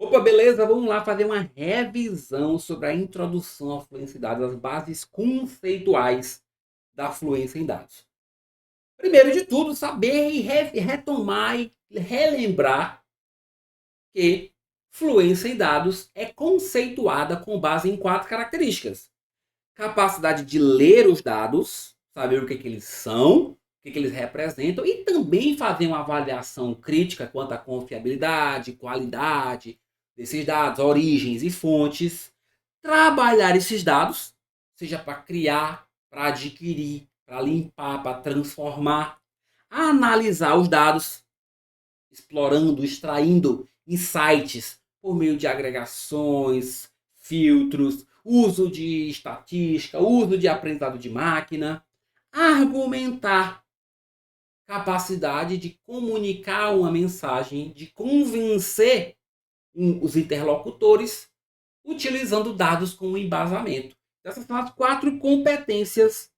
Opa, beleza? Vamos lá fazer uma revisão sobre a introdução à fluência em dados, as bases conceituais da fluência em dados. Primeiro de tudo, saber e retomar e relembrar que fluência em dados é conceituada com base em quatro características: capacidade de ler os dados, saber o que eles são, o que eles representam e também fazer uma avaliação crítica quanto à confiabilidade, qualidade desses dados, origens e fontes, trabalhar esses dados, seja para criar, para adquirir, para limpar, para transformar, analisar os dados, explorando, extraindo insights por meio de agregações, filtros, uso de estatística, uso de aprendizado de máquina, argumentar, capacidade de comunicar uma mensagem, de convencer os interlocutores, utilizando dados como embasamento. Essas são as quatro competências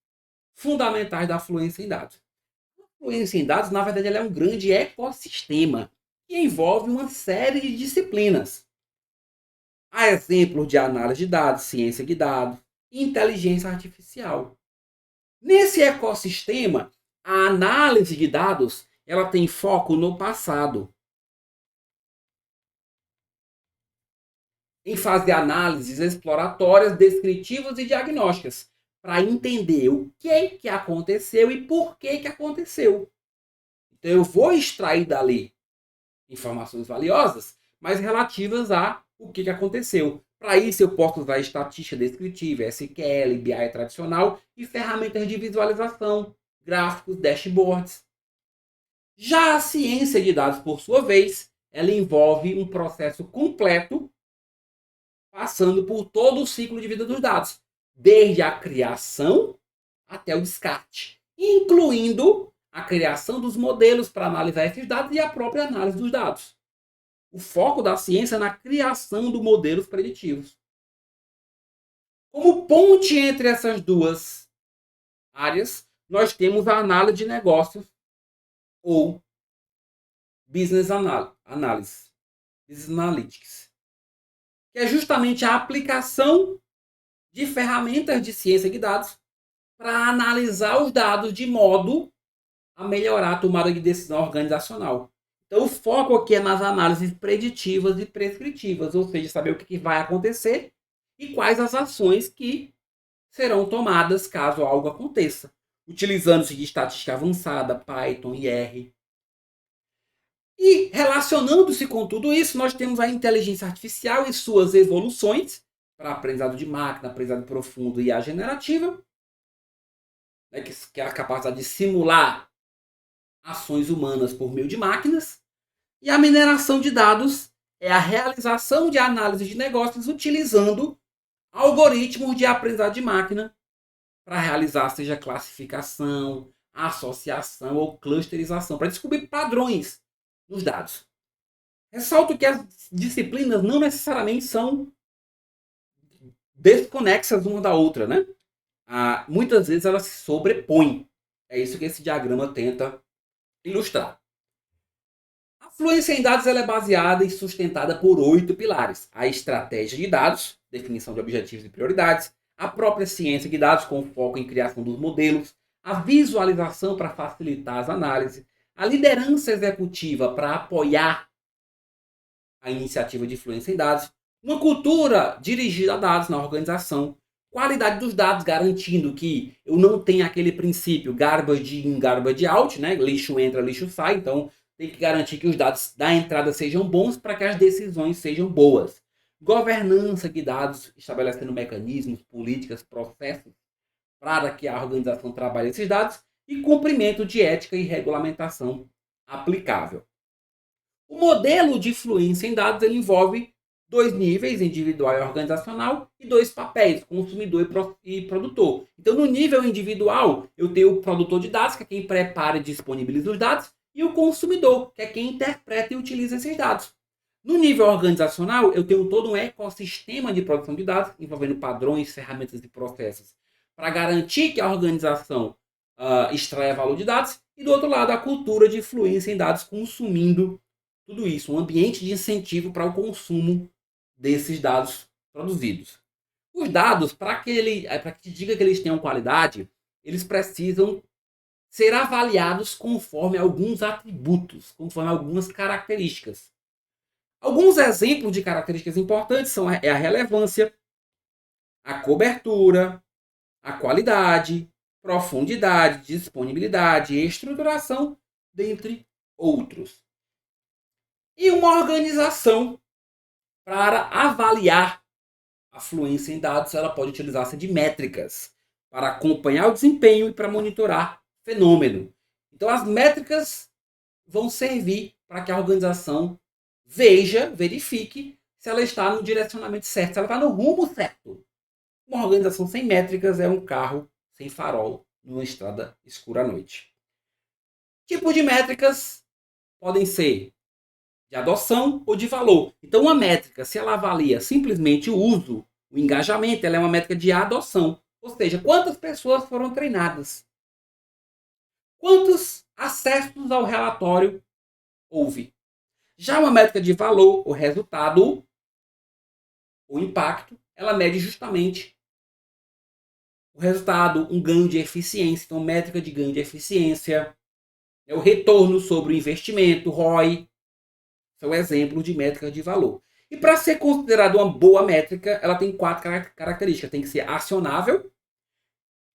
fundamentais da fluência em dados. A fluência em dados, na verdade, ela é um grande ecossistema que envolve uma série de disciplinas. Há exemplos de análise de dados, ciência de dados, inteligência artificial. Nesse ecossistema, a análise de dados ela tem foco no passado, em fazer análises exploratórias, descritivas e diagnósticas, para entender o que aconteceu e por que aconteceu. Então, eu vou extrair dali informações valiosas, mas relativas a o que aconteceu. Para isso, eu posso usar estatística descritiva, SQL, BI tradicional e ferramentas de visualização, gráficos, dashboards. Já a ciência de dados, por sua vez, ela envolve um processo completo, passando por todo o ciclo de vida dos dados, desde a criação até o descarte, incluindo a criação dos modelos para analisar esses dados e a própria análise dos dados. O foco da ciência é na criação de modelos preditivos. Como ponte entre essas duas áreas, nós temos a análise de negócios ou business analysis, business analytics, que é justamente a aplicação de ferramentas de ciência de dados para analisar os dados de modo a melhorar a tomada de decisão organizacional. Então, o foco aqui é nas análises preditivas e prescritivas, ou seja, saber o que vai acontecer e quais as ações que serão tomadas caso algo aconteça, utilizando-se de estatística avançada, Python e R. E relacionando-se com tudo isso, nós temos a inteligência artificial e suas evoluções para aprendizado de máquina, aprendizado profundo e a generativa, né, que é a capacidade de simular ações humanas por meio de máquinas. E a mineração de dados é a realização de análise de negócios utilizando algoritmos de aprendizado de máquina para realizar seja classificação, associação ou clusterização, para descobrir padrões nos dados. Ressalto que as disciplinas não necessariamente são desconexas uma da outra, né? Muitas vezes elas se sobrepõem. É isso que esse diagrama tenta ilustrar. A fluência em dados ela é baseada e sustentada por 8 pilares: a estratégia de dados, definição de objetivos e prioridades, a própria ciência de dados com foco em criação dos modelos, a visualização para facilitar as análises, a liderança executiva para apoiar a iniciativa de fluência em dados, uma cultura dirigida a dados na organização, qualidade dos dados, garantindo que eu não tenha aquele princípio garbage in, garbage out, né? Lixo entra, lixo sai. Então, tem que garantir que os dados da entrada sejam bons para que as decisões sejam boas. Governança de dados, estabelecendo mecanismos, políticas, processos para que a organização trabalhe esses dados e cumprimento de ética e regulamentação aplicável. O modelo de fluência em dados ele envolve dois níveis, individual e organizacional, e dois papéis, consumidor e produtor. Então, no nível individual, eu tenho o produtor de dados, que é quem prepara e disponibiliza os dados, e o consumidor, que é quem interpreta e utiliza esses dados. No nível organizacional, eu tenho todo um ecossistema de produção de dados, envolvendo padrões, ferramentas e processos, para garantir que a organização extraia valor de dados, e do outro lado, a cultura de fluência em dados, consumindo tudo isso, um ambiente de incentivo para o consumo desses dados produzidos. Os dados, para que diga que eles tenham qualidade, eles precisam ser avaliados conforme alguns atributos, conforme algumas características. Alguns exemplos de características importantes são a relevância, a cobertura, a qualidade, profundidade, disponibilidade, estruturação, dentre outros. E uma organização para avaliar a fluência em dados, ela pode utilizar-se de métricas para acompanhar o desempenho e para monitorar fenômeno. Então, as métricas vão servir para que a organização verifique se ela está no direcionamento certo, se ela está no rumo certo. Uma organização sem métricas é um carro sem farol numa estrada escura à noite. Tipos de métricas podem ser de adoção ou de valor. Então, uma métrica, se ela avalia simplesmente o uso, o engajamento, ela é uma métrica de adoção. Ou seja, quantas pessoas foram treinadas? Quantos acessos ao relatório houve? Já uma métrica de valor, o resultado, o impacto, ela mede justamente o resultado, um ganho de eficiência. Então, métrica de ganho de eficiência é o retorno sobre o investimento, ROI, são exemplos de métricas de valor. E para ser considerada uma boa métrica, ela tem 4 características. Tem que ser acionável,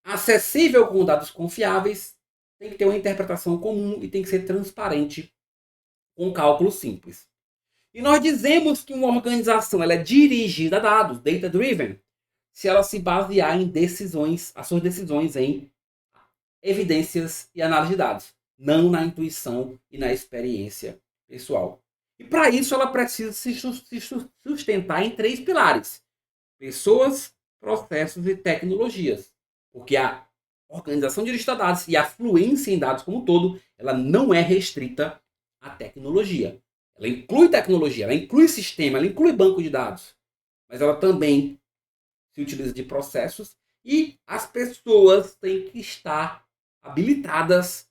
acessível com dados confiáveis, tem que ter uma interpretação comum e tem que ser transparente com cálculo simples. E nós dizemos que uma organização ela é dirigida a dados, data-driven, se ela se basear em decisões, as suas decisões em evidências e análise de dados, não na intuição e na experiência pessoal. E para isso ela precisa se sustentar em 3 pilares: pessoas, processos e tecnologias. Porque a organização de lista de dados e a fluência em dados como um todo, ela não é restrita à tecnologia. Ela inclui tecnologia, ela inclui sistema, ela inclui banco de dados. Mas ela também se utiliza de processos e as pessoas têm que estar habilitadas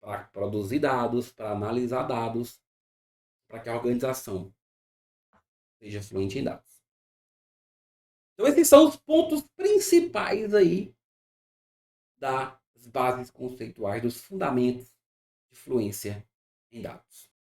para produzir dados, para analisar dados, para que a organização seja fluente em dados. Então esses são os pontos principais aí das bases conceituais, dos fundamentos de fluência em dados.